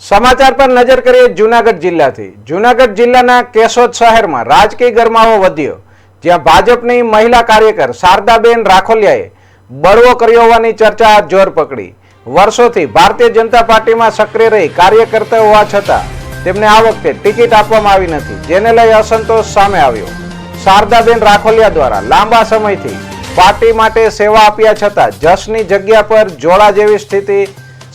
સમાચાર પર નજર કરીએ જૂનાગઢ જિલ્લાથી। જૂનાગઢ જિલ્લાના કેશોદ શહેરમાં રાજકીય ગરમાવો વધ્યો, જ્યાં ભાજપની મહિલા કાર્યકર શારદાબેન રાખોલિયાએ બળવો કર્યો હોવાની ચર્ચા જોર પકડી। વર્ષોથી ભારતીય જનતા પાર્ટીમાં સક્રિય રહી કાર્ય કરતા હોવા છતાં તેમને આ વખતે ટિકિટ આપવામાં આવી નથી, જેને લઈ અસંતોષ સામે આવ્યો। શારદાબેન રાખોલિયા દ્વારા લાંબા સમયથી પાર્ટી માટે સેવા આપ્યા છતાં જસની જગ્યા પર જોડા જેવી સ્થિતિ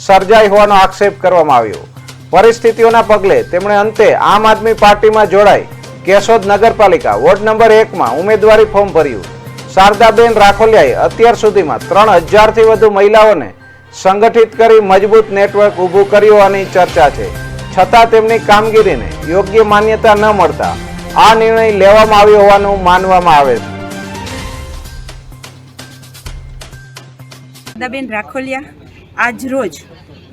સર્જાઈ હોવાનો આક્ષેપ કરવામાં આવ્યો। પરિસ્થિતિઓના પગલે તેમણે અંતે આમ આદમી પાર્ટીમાં જોડાઈ કેશોદ નગરપાલિકા વોર્ડ નંબર 1માં ઉમેદવારી ફોર્મ ભર્યું। શારદાબેન રાખોલિયાએ અત્યાર સુધીમાં 3000થી વધુ મહિલાઓને સંગઠિત કરી મજબૂત નેટવર્ક ઊભું કર્યું હોવાની ચર્ચા છે, છતાં તેમની કામગીરીને યોગ્ય માન્યતા ન મળતા આ નિર્ણય લેવામાં આવ્યો હોવાનું માનવામાં આવે છે। શારદાબેન રાખોલિયા આજ રોજ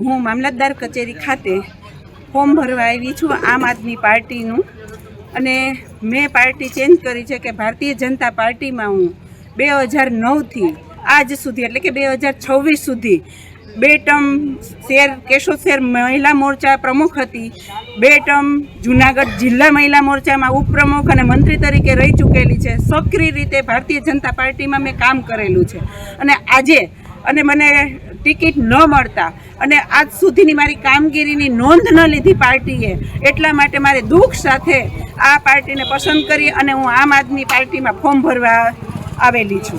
હું મામલતદાર કચેરી ખાતે ફોર્મ ભરવા આવી છું આમ આદમી પાર્ટીનું, અને મેં પાર્ટી ચેન્જ કરી છે કે ભારતીય જનતા પાર્ટીમાં હું 2009થી આજ સુધી એટલે કે 2026 સુધી 2 ટર્મ કેશોદ શહેર મહિલા મોરચા પ્રમુખ હતી, 2 ટર્મ જૂનાગઢ જિલ્લા મહિલા મોરચામાં ઉપપ્રમુખ અને મંત્રી તરીકે રહી ચૂકેલી છે। સક્રિય રીતે ભારતીય જનતા પાર્ટીમાં મેં કામ કરેલું છે, અને આજે મને ટિકિટ ન મળતા અને આજ સુધીની મારી કામગીરીની નોંધ ન લીધી પાર્ટીએ, એટલા માટે મારે દુઃખ સાથે આ પાર્ટીને પસંદ કરી અને હું આમ આદમી પાર્ટીમાં ફોર્મ ભરવા આવેલી છું।